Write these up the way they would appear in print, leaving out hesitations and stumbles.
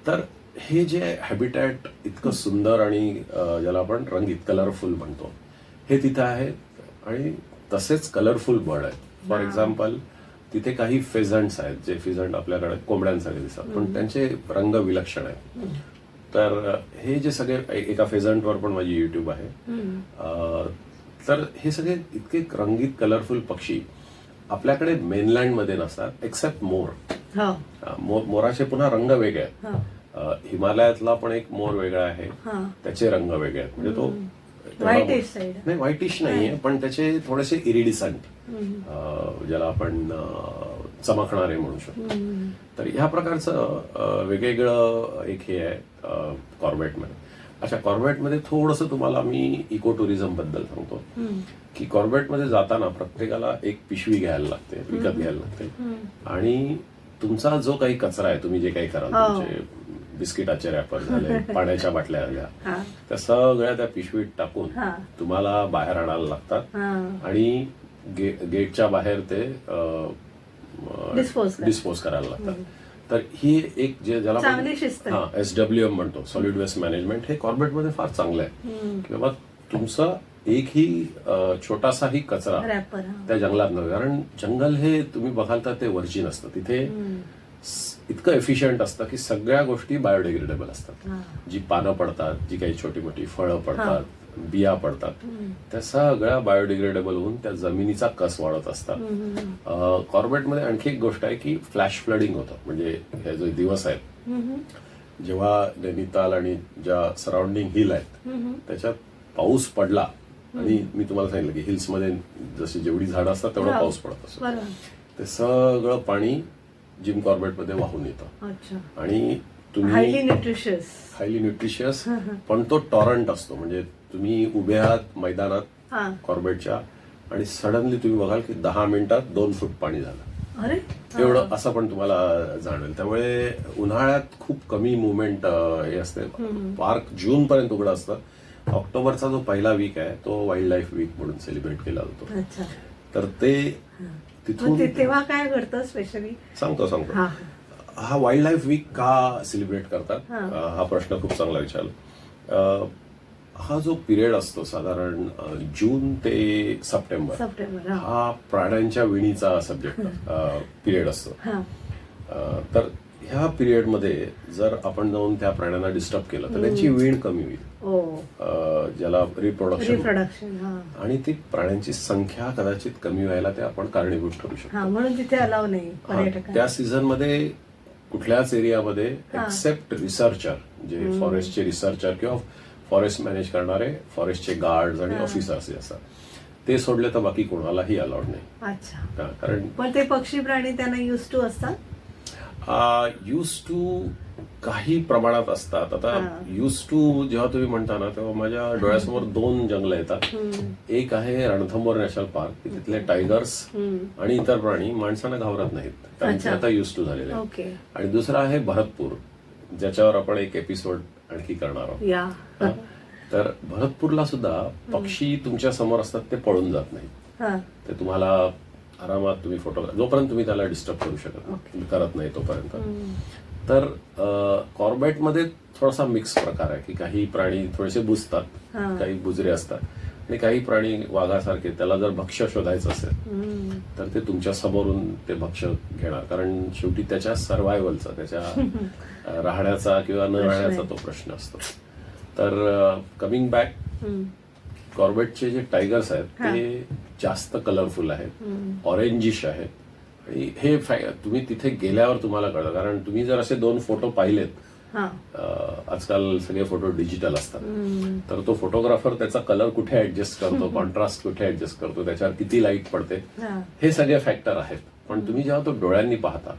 तर हे जे हॅबिटॅट इतकं सुंदर आणि ज्याला आपण रंगीत कलरफुल म्हणतो हे तिथं आहे. आणि तसेच कलरफुल बर्ड आहेत. फॉर एक्झाम्पल तिथे काही फेझंट्स आहेत जे फेझंट आपल्याकडे कोंबड्यांसारखे दिसतात पण त्यांचे रंग विलक्षण आहेत. तर हे जे सगळे एका फेझंटवर पण माझी युट्यूब आहे. तर हे सगळे इतके रंगीत कलरफुल पक्षी आपल्याकडे मेनलँडमध्ये नसतात एक्सेप्ट मोर. मोराचे पुन्हा रंग वेगळे आहेत. हिमालयातला पण एक मोर वेगळा आहे, त्याचे रंग वेगळे आहेत. म्हणजे तो नाही व्हाईटिश नाहीये पण त्याचे थोडेसे इरिडिसंट ज्याला आपण चमकणारे म्हणू शकतो. तर ह्या प्रकारचं वेगवेगळं एक हे आहे कॉर्बेटमध्ये. अच्छा, कॉर्बेटमध्ये थोडंसं तुम्हाला मी इको टुरिझम बद्दल सांगतो की कॉर्बेटमध्ये जाताना प्रत्येकाला एक पिशवी घ्यायला लागते, विकत घ्यायला लागते. आणि तुमचा जो काही कचरा आहे, तुम्ही जे काही कराल, तुमचे बिस्किटाचे रॅपर झाले, पाण्याच्या बाटल्या झाल्या, त्या सगळ्या त्या पिशवीत टाकून तुम्हाला बाहेर आणायला लागतात. आणि गेटच्या बाहेर ते डिस्पोज करायला लागतात. तर ही एक जे ज्याला SWM म्हणतो, सॉलिड वेस्ट मॅनेजमेंट, हे कॉर्बेटमध्ये फार चांगलं आहे की बाबा तुमचा एकही छोटासाही कचरा त्या जंगलात नव्हे. कारण जंगल हे तुम्ही बघाल तर ते वर्जिन असतं. तिथे इतकं एफिशियंट असतं की सगळ्या गोष्टी बायोडिग्रेडेबल असतात. जी पानं पडतात, जी काही छोटी मोठी फळं पडतात, बिया पडतात, त्या सगळ्या बायोडिग्रेडेबल होऊन त्या जमिनीचा कस वाढत असतात. कॉर्बेटमध्ये आणखी एक गोष्ट आहे की फ्लॅश फ्लडिंग होतं. म्हणजे हे जे दिवस आहेत जेव्हा नैनिताल आणि ज्या सराउंडिंग हिल आहेत त्याच्यात पाऊस पडला आणि मी तुम्हाला सांगितलं की हिल्समध्ये जशी जेवढी झाडं असतात तेवढा पाऊस पडत असतो, ते सगळं पाणी जिम कॉर्बेटमध्ये वाहून येतं. आणि तुम्ही हायली न्यूट्रिशियस पण तो टॉरंट असतो. म्हणजे तुम्ही उभे आहात मैदानात कॉर्बेटच्या आणि सडनली तुम्ही बघाल की 10 मिनिटात 2 फूट पाणी झालं, एवढं असं पण तुम्हाला जाणवेल. त्यामुळे उन्हाळ्यात खूप कमी मुवमेंट हे असते. पार्क जून पर्यंत उघडं असतं. ऑक्टोबरचा जो पहिला वीक आहे तो वाईल्ड लाईफ वीक म्हणून सेलिब्रेट केला जातो. तर ते तिथून तेव्हा काय करतं स्पेशली सांगतो. हा वाईल्ड लाईफ वीक का सेलिब्रेट करतात हा प्रश्न खूप चांगला विचारला. हा जो पिरियड असतो साधारण जून ते सप्टेंबर हा प्राण्यांच्या विणीचा सब्जेक्ट पिरियड असतो. तर ह्या पिरियडमध्ये जर आपण जाऊन त्या प्राण्यांना डिस्टर्ब केलं तर त्यांची वीण कमी होईल, ज्याला रिप्रोडक्शन, आणि ती प्राण्यांची संख्या कदाचित कमी व्हायला ते आपण कारणीभूत ठरू शकतो. म्हणून तिथे अलाव नाही त्या सीझन मध्ये कुठल्याच एरियामध्ये एक्सेप्ट रिसर्चर, जे फॉरेस्टचे रिसर्चर किंवा फॉरेस्ट मॅनेज करणारे फॉरेस्टचे गार्ड आणि ऑफिसर्स जे असतात ते सोडले तर बाकी कोणालाही अलाउड नाही. कारण पण ते पक्षी प्राणी त्यांना युज टू असतात. यूज टू काही प्रमाणात असतात. आता यूज टू जेव्हा तुम्ही म्हणता ना तेव्हा माझ्या डोळ्यासमोर 2 जंगल येतात. एक आहे रणथंबोर नॅशनल पार्क, तिथले टायगर्स आणि इतर प्राणी माणसांना घाबरत नाहीत, त्यांचे आता यूज टू झालेले आहेत. आणि दुसरा आहे भरतपूर, ज्याच्यावर आपण एक एपिसोड आणखी करणार आहोत. तर भरतपूरला सुद्धा पक्षी तुमच्या समोर असतात, ते पळून जात नाहीत. ते तुम्हाला आरामात तुम्ही फोटो जोपर्यंत तुम्ही त्याला डिस्टर्ब करू शकत करत नाही तोपर्यंत. तर कॉर्बेटमध्ये थोडासा मिक्स प्रकार आहे की काही प्राणी थोडेसे बुजतात, काही बुजरे असतात, आणि काही प्राणी वाघासारखे त्याला जर भक्ष्य शोधायचं असेल तर ते तुमच्या समोरून ते भक्ष्य घेणार. कारण शेवटी त्याच्या सर्व्हायव्हलचा, त्याच्या राहण्याचा किंवा न राहण्याचा तो प्रश्न असतो. तर कमिंग बॅक, कॉर्बेटचे जे टायगर्स आहेत ते जास्त कलरफुल आहेत, ऑरेंजिश आहेत. आणि हे तुम्ही तिथे गेल्यावर तुम्हाला कळतं. कारण तुम्ही जर असे 2 फोटो पाहिलेत, आजकाल सगळे फोटो डिजिटल असतात, तर तो फोटोग्राफर त्याचा कलर कुठे ऍडजस्ट करतो, कॉन्ट्रास्ट कुठे ऍडजस्ट करतो, त्याच्यावर किती लाईट पडते, हे सगळे फॅक्टर आहेत. पण तुम्ही जेव्हा तो डोळ्यांनी पाहता,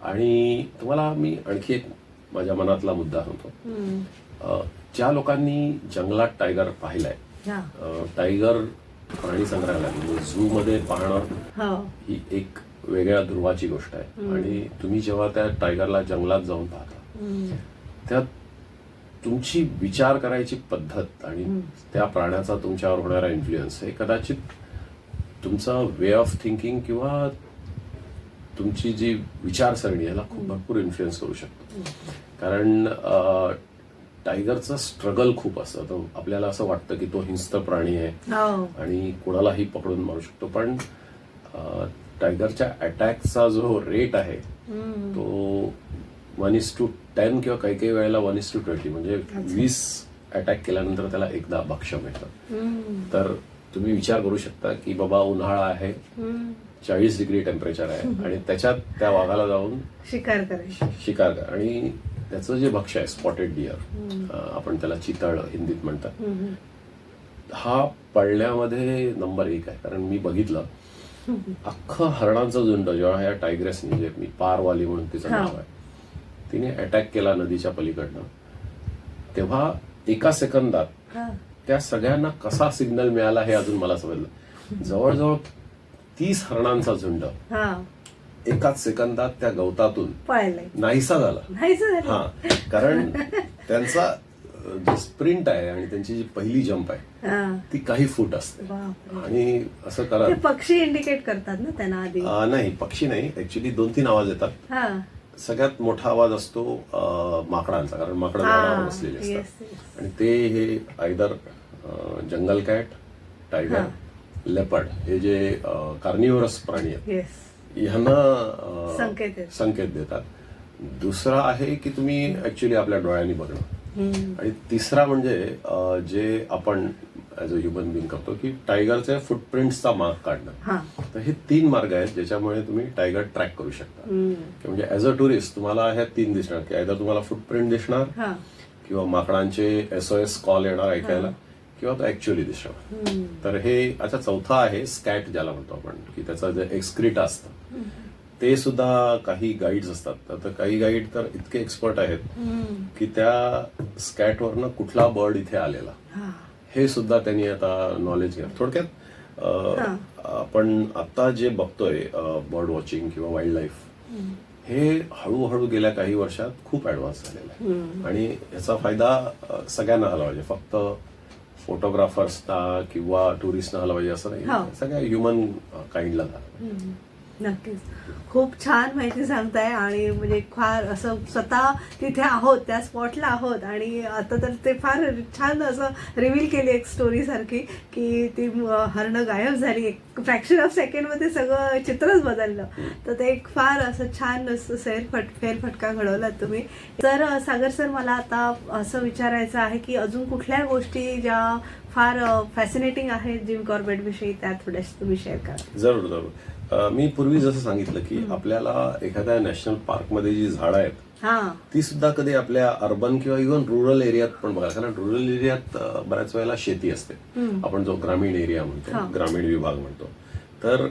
आणि तुम्हाला मी आणखी एक माझ्या मनातला मुद्दा सांगतो. ज्या लोकांनी जंगलात टायगर पाहिलाय, टायगर प्राणी संग्रहालय म्हणजे झू मध्ये पाहणं ही एक वेगळ्या ध्रुवाची गोष्ट आहे. आणि तुम्ही जेव्हा त्या टायगरला जंगलात जाऊन पाहता, त्यात तुमची विचार करायची पद्धत आणि त्या प्राण्याचा तुमच्यावर होणारा इन्फ्लुएन्स हे कदाचित तुमचा वे ऑफ थिंकिंग किंवा तुमची जी विचारसरणी याला खूप भरपूर इन्फ्लुएन्स करू शकतो. कारण टायगरचं स्ट्रगल खूप असतं. तर आपल्याला असं वाटतं की तो हिंस्र प्राणी आहे हो. आणि कुणालाही पकडून मारू शकतो, पण टायगरच्या अटॅकचा जो रेट आहे तो 1:10 किंवा काही काही वेळेला 1:20, म्हणजे 20 अटॅक केल्यानंतर त्याला एकदा भक्ष्य मिळतं. तर तुम्ही विचार करू शकता की बाबा उन्हाळा आहे, 40 डिग्री टेम्परेचर आहे आणि त्याच्यात त्या वाघाला जाऊन शिकार करायची. शिकार करा. आणि त्याचं जे भक्ष्य आहे स्पॉटेड डिअर, आपण त्याला चितळ हिंदीत म्हणतात, हा पडल्यामध्ये नंबर 1 आहे. कारण मी बघितलं अख्खं हरणांचं झुंड जेव्हा ह्या टायग्रेसनी, जे मी पारवाली म्हणून तिचं नाव आहे, तिने अटॅक केला नदीच्या पलीकडनं, तेव्हा एका सेकंदात त्या सगळ्यांना कसा सिग्नल मिळाला हे अजून मला समजलं. जवळजवळ 30 हरणांचा झुंड एकाच सेकंदात त्या गवतातून पळायला नाहीसा झाला. हा, कारण त्यांचा जे स्प्रिंट आहे आणि त्यांची जी पहिली जंप आहे ती काही फूट असते. आणि असं करा, पक्षी इंडिकेट करतात ना त्यांना आधी. नाही, पक्षी नाही, ऍक्च्युली 2-3 आवाज येतात. सगळ्यात मोठा आवाज असतो माकडांचा, कारण माकडं झाडावर बसलेले असतात आणि ते हे आयदर जंगल कॅट, टायगर, लेपर्ड, हे जे कार्निव्हरस प्राणी आहेत ह्यांना संकेत देतात. दुसरा आहे की तुम्ही ऍक्च्युली आपल्या डोळ्यांनी बघणं, आणि तिसरा म्हणजे जे आपण ऍज अ ह्युमन बिंग करतो की टायगरचे फुटप्रिंट्सचा मार्ग काढणं. तर हे 3 मार्ग आहेत ज्याच्यामुळे तुम्ही टायगर ट्रॅक करू शकता. म्हणजे ऍज अ टुरिस्ट तुम्हाला ह्या 3 दिसणार, की आयदर तुम्हाला फुटप्रिंट दिसणार, किंवा माकडांचे SOS कॉल येणार ऐकायला, किंवा तो ऍक्च्युअली दिसणार. तर हे आता चौथा आहे स्कॅट, ज्याला म्हणतो आपण, की त्याचं जे एक्सक्रीटा असतं ते सुद्धा काही गाईड्स असतात. तर काही गाईड तर इतके एक्सपर्ट आहेत की त्या स्कॅटवरनं कुठला बर्ड इथे आलेला हे सुद्धा त्यांनी आता नॉलेज घ्या. थोडक्यात आपण आता जे बघतोय बर्ड वॉचिंग किंवा वाईल्ड लाईफ, हे हळूहळू गेल्या काही वर्षात खूप ऍडव्हान्स झालेलं आहे आणि याचा फायदा सगळ्यांना झाला पाहिजे. फक्त फोटोग्राफर्सना किंवा टुरिस्टना झाला पाहिजे असं नाही, सगळ्या ह्युमन काइंडला झालं. नक्कीच, खूप छान माहिती सांगताय. आणि म्हणजे फार असं स्वतः तिथे आहोत, त्या स्पॉटला आहोत, आणि आता तर ते फार छान असं रिव्हील केली एक स्टोरी सारखी, की ती हरणं गायब झाली, एक फ्रॅक्शन ऑफ सेकंडमध्ये सगळं चित्रच बदललं. तर ते एक फार असं छान असं फेरफटका घडवलात तुम्ही. तर सागर सर, मला आता असं विचारायचं आहे की अजून कुठल्या गोष्टी ज्या फार फॅसिनेटिंग आहेत जिम कॉर्बेट विषयी, त्या थोड्याशा तुम्ही शेअर करा. जरूर जरूर. मी पूर्वी जसं सांगितलं की आपल्याला एखाद्या नॅशनल पार्कमध्ये जी झाडं आहेत ती सुद्धा कधी आपल्या अर्बन किंवा इव्हन रुरल एरियात पण बघा. कारण रुरल एरियात बऱ्याच वेळेला शेती असते, आपण जो ग्रामीण एरिया म्हणतो, ग्रामीण विभाग म्हणतो. तर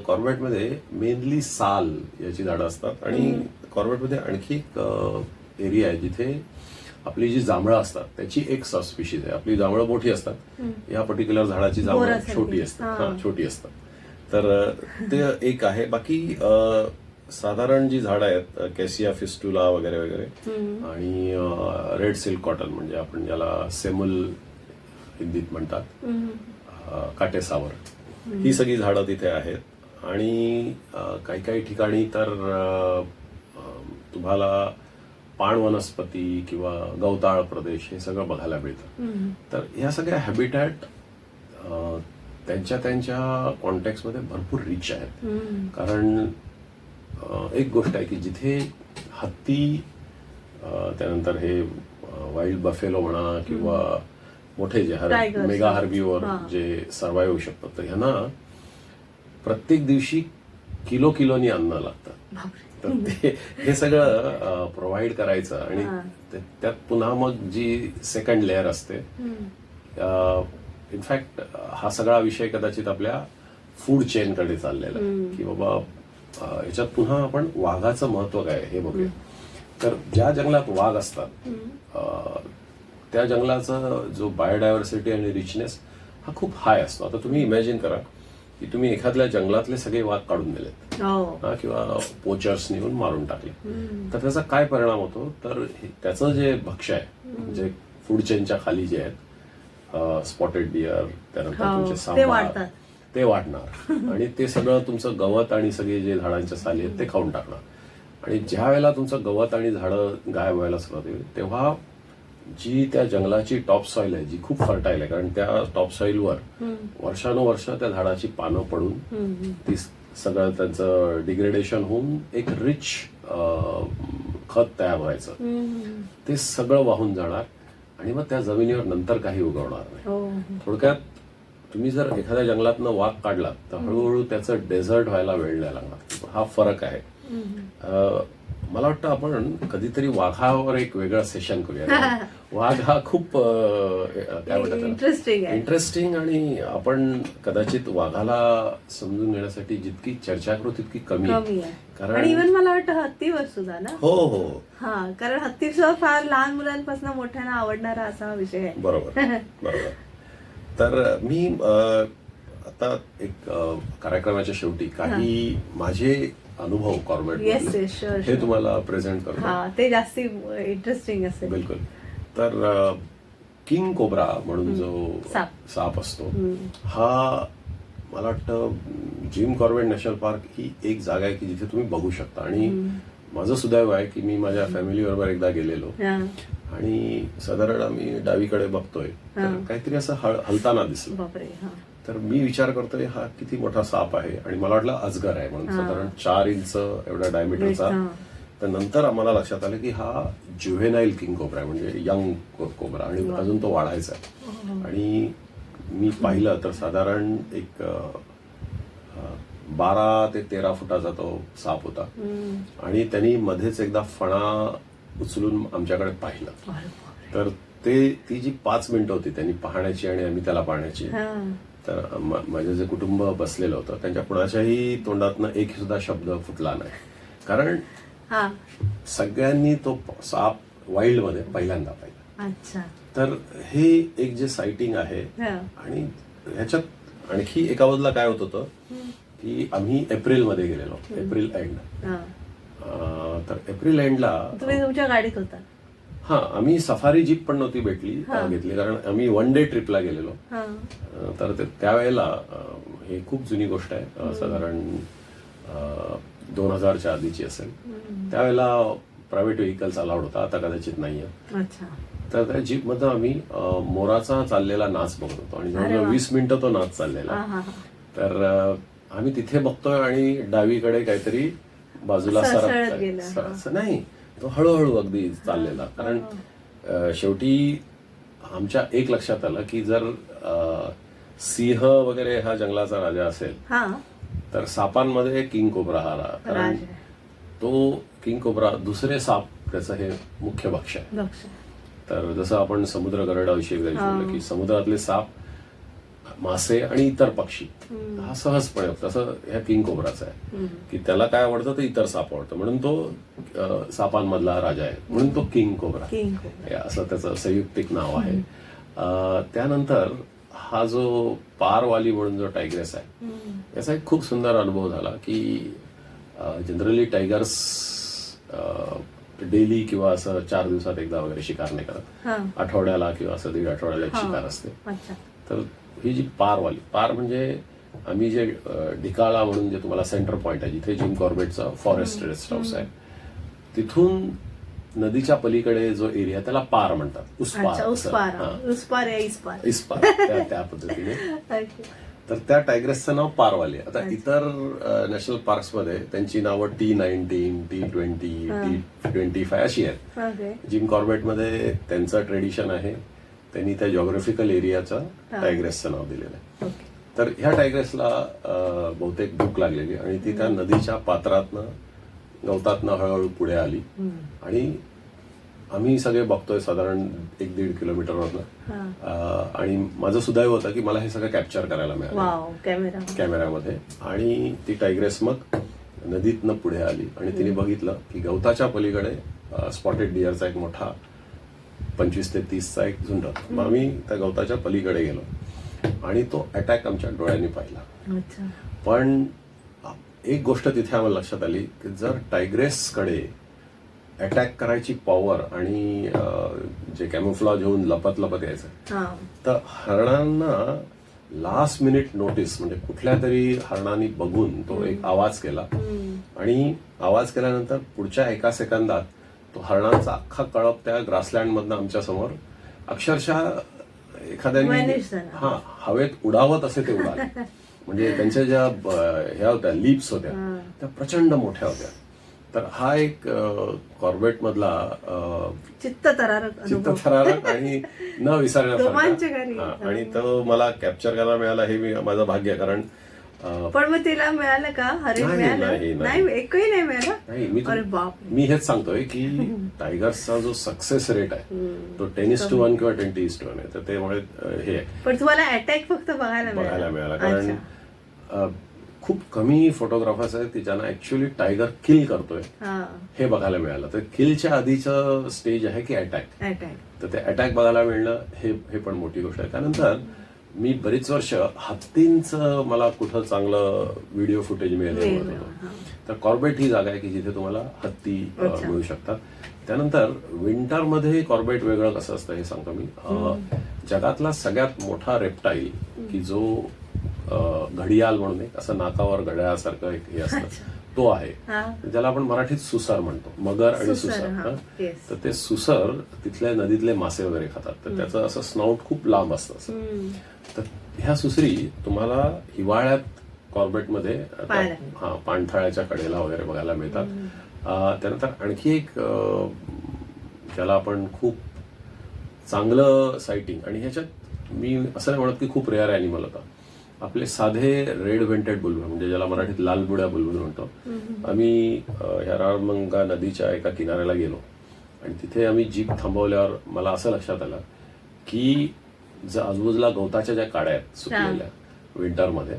कॉर्बेटमध्ये मेनली साल याची झाडं असतात. आणि कॉर्बेटमध्ये आणखी एक एरिया आहे जिथे आपली जी जांभळं असतात त्याची एक सब स्पीशीज आहे. आपली जांभळं मोठी असतात, या पर्टिक्युलर झाडाची जांभळं छोटी असतात, छोटी असतात. तर ते एक आहे. बाकी साधारण जी झाडं आहेत, कॅसिया फिस्टुला वगैरे वगैरे, आणि रेड सिल्क कॉटन, म्हणजे आपण ज्याला सेमुल हिंदीत म्हणतात, काटेसावर, ही सगळी झाडं तिथे आहेत. आणि काही काही ठिकाणी तर तुम्हाला पाण वनस्पती किंवा गवताळ प्रदेश हे सगळं बघायला मिळतं. तर ह्या सगळ्या हॅबिटॅट त्यांच्या कॉन्टेक्स्टमध्ये भरपूर रिच आहेत. कारण एक गोष्ट आहे की जिथे हत्ती, त्यानंतर हे वाईल्ड बफेलो म्हणा किंवा मोठे जे मेगा हार्बीवर जे सर्वाइव्ह होऊ शकतात, तर ह्यांना प्रत्येक दिवशी किलोनी अन्न लागतं. तर ते हे सगळं प्रोव्हाइड करायचं. आणि त्यात पुन्हा मग जी सेकंड लेअर असते, इनफॅक्ट हा सगळा विषय कदाचित आपल्या फूड चेनकडे चाललेला आहे, की बाबा याच्यात पुन्हा आपण वाघाचं महत्व काय हे बघूया. तर ज्या जंगलात वाघ असतात त्या जंगलाचा जो बायोडायव्हर्सिटी आणि रिचनेस हा खूप हाय असतो. आता तुम्ही इमॅजिन करा की तुम्ही एखाद्या जंगलातले सगळे वाघ काढून दिलेत किंवा पोचर्स नेऊन मारून टाकले, तर त्याचा काय परिणाम होतो. तर त्याचं जे भक्ष्य आहे, म्हणजे फूड चेनच्या खाली जे आहेत, स्पॉटेड डिअर, त्यानंतर तुमचे सांबार, ते वाढणार आणि ते सगळं तुमचं गवत आणि सगळे जे झाडांच्या साली आहेत ते खाऊन टाकणार. आणि ज्या वेळेला तुमचं गवत आणि झाडं गायब व्हायला सुरुवात होईल तेव्हा जी त्या जंगलाची टॉप सॉईल आहे जी खूप फर्टाईल आहे, कारण त्या टॉप सॉईलवर वर्षानुवर्ष त्या झाडाची पानं पडून ती सगळं त्यांचं डिग्रेडेशन होऊन एक रिच खत तयार व्हायचं, ते सगळं वाहून जाणार आणि मग त्या जमिनीवर नंतर काही उगवणार नाही. थोडक्यात तुम्ही जर एखाद्या जंगलातनं वाघ काढला तर हळूहळू त्याचं डेझर्ट व्हायला वेळ नाही लागणार. हा फरक आहे. मला वाटतं आपण कधीतरी वाघावर एक वेगळं सेशन करूया. वाघ हा खूप काय म्हणतात इंटरेस्टिंग, आणि आपण कदाचित वाघाला समजून घेण्यासाठी जितकी चर्चा करू तितकी कमी आहे. कारण इव्हन मला वाटतं हत्तीवर सुद्धा ना. हो हो हा, कारण हत्ती सुद्धा फार लहान मुलांपासून मोठ्यांना आवडणारा असा विषय आहे. बरोबर बरोबर. तर मी आता एक कार्यक्रमाच्या शेवटी काही माझे अनुभव कॉर्बेट हे तुम्हाला प्रेझेंट करतो. ते जास्ती इंटरेस्टिंग असेल. बिलकुल. तर किंग कोब्रा म्हणून जो साप असतो हा मला वाटतं जिम कॉर्बेट नॅशनल पार्क ही एक जागा आहे की जिथे तुम्ही बघू शकता. आणि माझं सुदैव आहे की मी माझ्या फॅमिली बरोबर एकदा गेलेलो आणि साधारण आम्ही डावीकडे बघतोय काहीतरी असं हलताना दिसलं. तर मी विचार करतोय हा किती मोठा साप आहे, आणि मला वाटलं अजगर आहे म्हणून, साधारण 4 इंच एवढ्या डायमीटरचा. तर नंतर आम्हाला लक्षात आलं की हा ज्युव्हेनाईल किंग कोब्रा आहे, म्हणजे यंग कोब्रा, आणि अजून तो वाढायचा आहे. आणि मी पाहिलं तर साधारण एक 12 ते 13 फुटाचा तो साप होता. आणि त्यांनी मध्येच एकदा फणा उचलून आमच्याकडे पाहिलं. तर ती जी 5 मिनिटं होती त्यांनी पाहण्याची आणि आम्ही त्याला पाहण्याची, तर माझं जे कुटुंब बसलेलं होतं त्यांच्या कुणाच्याही तोंडातनं एक सुद्धा शब्द फुटला नाही, कारण सगळ्यांनी तो साप वाईल्ड मध्ये पहिल्यांदा पाहिला. तर हे एक जे सायटिंग आहे. आणि ह्याच्यात आणखी एका बाजूला काय होत होतं की आम्ही एप्रिलमध्ये गेलेलो, एप्रिल एंड. तर एप्रिल एंडला तुम्ही तुमच्या गाडीत होता. आम्ही सफारी जीप पण नव्हती घेतली, कारण आम्ही 1 डे ट्रिपला गेलेलो. तर त्यावेळेला हे खूप जुनी गोष्ट आहे, साधारण 2000च्या आधीची असेल. त्यावेळेला प्रायव्हेट व्हेकल्स अलाउड होता, आता कदाचित नाहीये. तर त्या जीप मध्ये आम्ही मोराचा चाललेला नाच बघत होतो आणि जवळजवळ 20 मिनिटं तो नाच चाललेला. तर आम्ही तिथे बघतोय आणि डावीकडे काहीतरी बाजूला सरक नाही, तो हळूहळू अगदी चाललेला. कारण शेवटी आमच्या एक लक्षात आलं की जर सिंह वगैरे हा जंगलाचा राजा असेल तर सापांमध्ये किंग कोब्रा हा, कारण तो किंग कोब्रा दुसरे साप त्याचं हे मुख्य भक्ष्य आहे. तर जसं आपण समुद्र गरुडाविषयी बोललो की समुद्रातले साप, मासे आणि इतर पक्षी हा सहजपणे, तसं ह्या किंग कोब्राचा आहे की त्याला काय आवडतं तर इतर साप आवडतं, म्हणून तो सापांमधला राजा आहे, म्हणून तो किंग कोब्रा असं त्याचं संयुक्तिक नाव आहे. त्यानंतर हा जो पारवाली म्हणून जो टायग्रेस आहे याचा एक खूप सुंदर अनुभव झाला की जनरली टायगर्स डेली किंवा असं 4 दिवसात एकदा वगैरे शिकार नाही करत, आठवड्याला किंवा असं 1.5 आठवड्याला एक शिकार असते. तर ही जी पार म्हणजे आम्ही जे ढिकाळा म्हणून जे तुम्हाला सेंटर पॉइंट आहे जिथे जिम कॉर्बेटचा फॉरेस्ट रेस्ट हाऊस आहे, तिथून नदीच्या पलीकडे जो एरिया त्याला पार म्हणतात, इस्पार त्या पद्धतीने. तर त्या टायग्रेसचं नाव पारवाली. आता इतर नॅशनल पार्क्स मध्ये त्यांची नावं T19, T20, T25 अशी आहेत. जिम कॉर्बेट मध्ये त्यांचं ट्रेडिशन आहे, त्यांनी त्या जॉग्राफिकल एरियाचं टायग्रेसचं नाव दिलेलं आहे. तर ह्या टायग्रेसला बहुतेक भूक लागलेली आणि ती त्या नदीच्या पात्रातनं गवतातनं हळूहळू पुढे आली. आणि आम्ही सगळे बघतोय साधारण 1-1.5 किलोमीटरवरनं. आणि माझं सुदैव होतं की मला हे सगळं कॅप्चर करायला मिळालं कॅमेऱ्यामध्ये. आणि ती टायग्रेस मग नदीतनं पुढे आली आणि तिने बघितलं की गवताच्या पलीकडे स्पॉटेड डिअरचा एक मोठा 25 ते 30चा एक झुंड. मग आम्ही त्या गवताच्या पलीकडे गेलो आणि तो अटॅक आमच्या डोळ्यांनी पाहिला. पण एक गोष्ट तिथे आम्हाला लक्षात आली की जर टायग्रेसकडे अटॅक करायची पॉवर आणि जे कॅमोफ्लॉज होऊन लपत यायचं तर हरणांना लास्ट मिनिट नोटीस म्हणजे कुठल्या तरी हरणाने बघून तो एक आवाज केला आणि आवाज केल्यानंतर पुढच्या एका सेकंदात तो हरणांचा अख्खा कळप त्या ग्रासलँड मधनं आमच्या समोर अक्षरशः एखाद्याने Vanish झाला. हा हवेत उडावत असे ते उडाले. म्हणजे त्यांच्या ज्या ह्या होत्या लिप्स होत्या त्या प्रचंड मोठ्या होत्या. तर हा एक कॉर्बेट मधला चित्तथरारक आणि न रोमांचकारी. आणि तो मला कॅप्चर करायला मिळाला हे माझं भाग्य आहे. कारण पण मग तिला मिळालं का? हरिण नाही, मिळालं? नाही, एकही नाही मिळालं. नाही, अरे बाप. मी हेच सांगतोय की टायगर्सचा जो सक्सेस रेट आहे तो 10:1 किंवा 20:1 आहे. तर त्यामुळे हे आहे. पण तुम्हाला अटॅक फक्त बघायला मिळाला. कारण खूप कमी फोटोग्राफर्स आहेत की ज्यांना ऍक्च्युअली टायगर किल करतोय हे बघायला मिळालं. तर किलच्या आधीचं स्टेज आहे की अटॅक. तर ते अटॅक बघायला मिळणं हे पण मोठी गोष्ट आहे. त्यानंतर मी बरीच वर्ष हत्तींचं मला कुठं चांगलं व्हिडिओ फुटेज मिळालं. तर कॉर्बेट ही जागा आहे की जिथे तुम्हाला हत्ती मिळू शकतात. त्यानंतर विंटरमध्ये कॉर्बेट वेगळं कसं असतं हे सांगतो मी. जगातला सगळ्यात मोठा रेप्टाईल की जो घडियाल म्हणून एक असं नाकावर घड्याळासारखं एक हे असतं तो आहे, ज्याला आपण मराठीत सुसर म्हणतो. मगर आणि सुसर. तर ते सुसर तिथल्या नदीतले मासे वगैरे खातात. तर त्याचं असं स्नाऊट खूप लांब असतं. तर ह्या सुसरी तुम्हाला हिवाळ्यात कॉर्बेटमध्ये पाणथळ्याच्या कडेला वगैरे बघायला मिळतात. त्यानंतर आणखी एक ज्याला आपण खूप चांगलं सायटिंग, आणि ह्याच्यात मी असं नाही म्हणत की खूप रेअर ॲनिमल होता. आपले साधे रेड व्हेंटेड बुलबुल म्हणजे ज्याला मराठीत लाल बुड्या बुलबुल म्हणतो. आम्ही ह्या राळमंगा नदीच्या एका किनाऱ्याला गेलो आणि तिथे आम्ही जीप थांबवल्यावर मला असं लक्षात आलं की आजूबाजूला गवताच्या ज्या काड्या आहेत सुकलेल्या विंटरमध्ये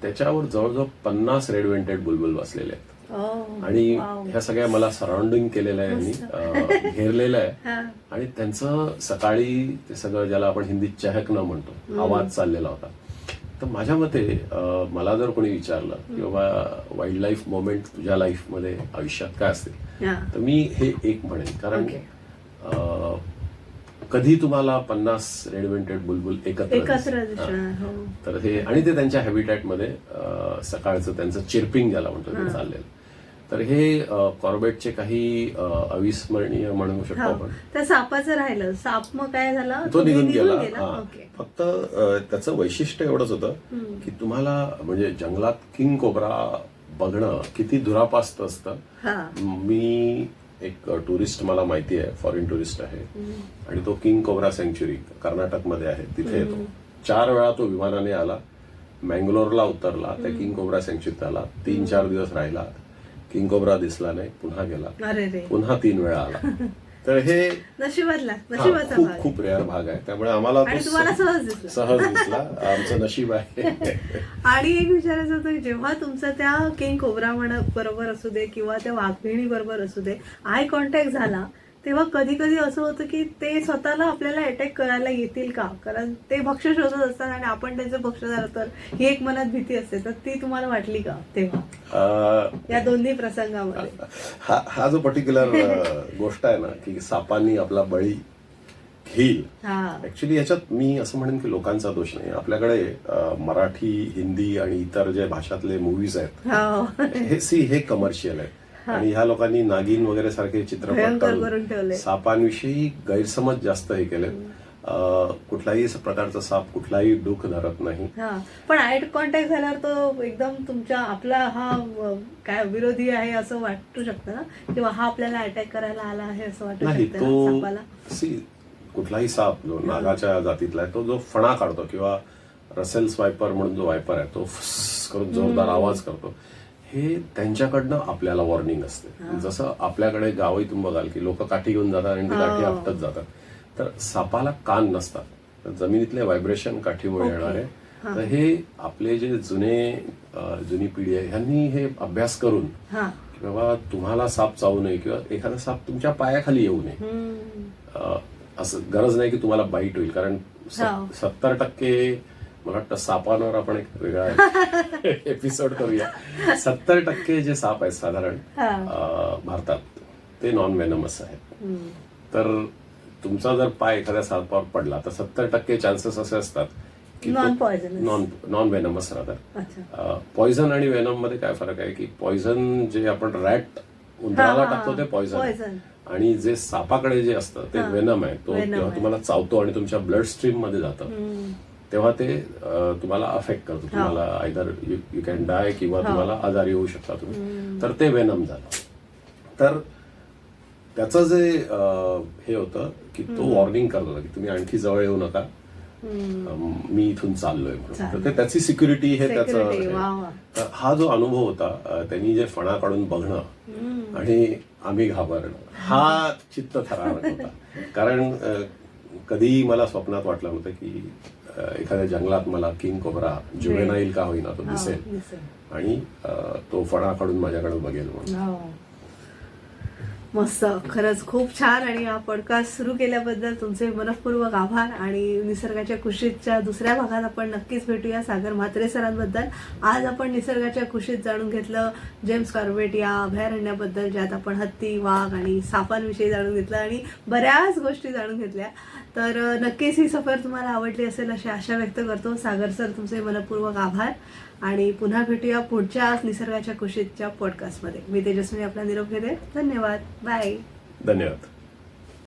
त्याच्यावर जवळजवळ 50 रेड व्हेंटेड बुलबुल बसलेले आहेत. आणि ह्या सगळ्या मला सराउंडिंग केलेलं आहे यांनी, घेरलेलं आहे. आणि त्यांचं सकाळी ते सगळं ज्याला आपण हिंदीत चहकणं म्हणतो आवाज चाललेला होता. तर माझ्या मते मला जर कोणी विचारलं की बाबा वाईल्ड लाईफ मोमेंट तुझ्या लाईफमध्ये आयुष्यात काय असतील तर मी हे एक म्हणेन. कारण कधी तुम्हाला 50 रेड व्हेंटेड बुलबुल एकत्र तर हे, आणि ते त्यांच्या हॅबिटॅटमध्ये सकाळचं त्यांचं चिरपिंग ज्याला म्हणतो ते चाललेलं. तर हे कॉर्बेटचे काही अविस्मरणीय म्हणू शकतो आपण. त्या सापाचं राहिलं. साप मग काय झालं? तो निघून गेला. फक्त त्याचं वैशिष्ट्य एवढंच होतं की तुम्हाला म्हणजे जंगलात किंग कोब्रा बघणं किती दुरापास्त असतं. मी एक टुरिस्ट मला माहिती आहे, फॉरेन टुरिस्ट आहे, आणि तो किंग कोब्रा सँच्युरी कर्नाटकमध्ये आहे. तिथे येतो 4 वेळा तो विमानाने आला, मँगलोरला उतरला, त्या किंग कोब्रा सँच्युरीत आला, 3-4 दिवस राहिला, किंग कोब्रा दिसला नाही, पुन्हा गेला, पुन्हा 3 वेळा आला. तर हे खूप खूप रेअर भाग आहे. त्यामुळे आम्हाला सहज दिसला. आमचं नशीब आहे. आणि एक विचारायचं होतं, जेव्हा तुमचा त्या किंग कोब्रा बरोबर असू दे किंवा त्या वाघिणी बरोबर असू दे आय कॉन्टॅक्ट झाला, तेव्हा कधी कधी असं होतं की ते स्वतःला आपल्याला अटॅक करायला येतील का? कारण ते भक्ष्य शोधत असतात आणि आपण त्यांचं भक्ष्य झालं तर ही एक मनात भीती असते. तर ती तुम्हाला वाटली का तेव्हा या दोन्ही प्रसंगामध्ये? हा जो पर्टिक्युलर गोष्ट आहे ना की सापांनी आपला बळी घेईल, ऍक्च्युली याच्यात मी असं म्हणेन की लोकांचा दोष नाही. आपल्याकडे मराठी, हिंदी आणि इतर जे भाषातले मूव्हीज आहेत हे कमर्शियल आहेत. आणि ह्या लोकांनी नागिन वगैरे सारखे चित्रपट काढून सापांविषयी गैरसमज जास्त हे केले. कुठलाही प्रकारचा साप कुठलाही दुःख धरत नाही. पण आय कॉन्टॅक्ट झाल्यावर तो एकदम तुमच्या आपला हा काय विरोधी आहे असं वाटू शकतं ना, किंवा हा आपल्याला अटॅक करायला आला आहे असं वाटू शकतं. कुठलाही साप जो नागाच्या जातीतला आहे तो जो फणा काढतो किंवा रसेल स्वायपर म्हणून जो वायपर आहे तो फुस करून जोरदार आवाज करतो, हे त्यांच्याकडनं आपल्याला वॉर्निंग असते. जसं आपल्याकडे गावही तुम्ही बघाल की लोक काठी घेऊन जातात आणि ती काठी आपटत जातात. तर सापाला कान नसतात, जमिनीतले व्हायब्रेशन काठीमुळे येणारे. तर हे आपले जे जुनी पिढी आहे ह्यांनी हे अभ्यास करून की बाबा तुम्हाला साप चावू नये किंवा एखादा साप तुमच्या पायाखाली येऊ नये. असं गरज नाही की तुम्हाला बाईट होईल. कारण 70% मला वाटतं सापांवर आपण एक वेगळा एपिसोड करूया. 70% जे साप आहेत साधारण भारतात ते नॉन वेनमस आहेत. तर तुमचा जर पाय एखाद्या सापावर पडला तर 70% चान्सेस असे असतात की Non-poisonous. नॉन वेनमस राहतात. अच्छा. पॉइझन आणि वेनम मध्ये काय फरक आहे की पॉइझन जे आपण रॅट उंदराला हा, हा, टाकतो ते पॉइझन poison. आणि जे सापाकडे जे असतं ते हा. वेनम आहे. तो Venom जेव्हा आहे. तुम्हाला चावतो आणि तुमच्या ब्लड स्ट्रीम मध्ये जातं तेव्हा ते तुम्हाला अफेक्ट करतो. तुम्हाला आयदर यू कॅन डाय किंवा तुम्हाला आजारी होऊ शकता तुम्ही. तर ते वेनम झालं. तर त्याचं जे हे होतं की तो वॉर्निंग करत होता की तुम्ही आणखी जवळ येऊ नका, मी इथून चाललोय म्हणून. तर ते त्याची सिक्युरिटी हे त्याचं Security, वा, वा. तर हा जो अनुभव होता त्यांनी जे फणा काढून बघणं आणि आम्ही घाबरणं हा चित्त थरारक होता. कारण कधीही मला स्वप्नात वाटलं नव्हतं की एखाद्या जंगलात मला किंग कोब्रा जुवेनाईल का होईना तो दिसेल दिसेल. आणि तो फणा काढून माझ्याकडे बघेल म्हणून. हो. मस्त, खरंच खूप छान. आणि हा पॉडकास्ट सुरू केल्याबद्दल तुमचे मनःपूर्वक आभार. आणि निसर्गाच्या कुशीतच्या दुसऱ्या भागात आपण नक्कीच भेटूया सागर म्हात्रे सरांबद्दल. आज आपण निसर्गाच्या कुशीत जाणून घेतलं जेम्स कॉर्बेट या अभयारण्याबद्दल, ज्यात आपण हत्ती, वाघ आणि सापांविषयी जाणून घेतलं आणि बऱ्याच गोष्टी जाणून घेतल्या. तर नक्कीच ही सफर तुम्हाला आवडली असेल अशी आशा व्यक्त करतो. सागर सर, तुमचे मनःपूर्वक आभार. आणि पुन्हा भेटूया पुढच्या निसर्गाच्या कुशीतच्या पॉडकास्टमध्ये. मी तेजस्विनी आपला निरोप घेते. धन्यवाद. बाय. धन्यवाद.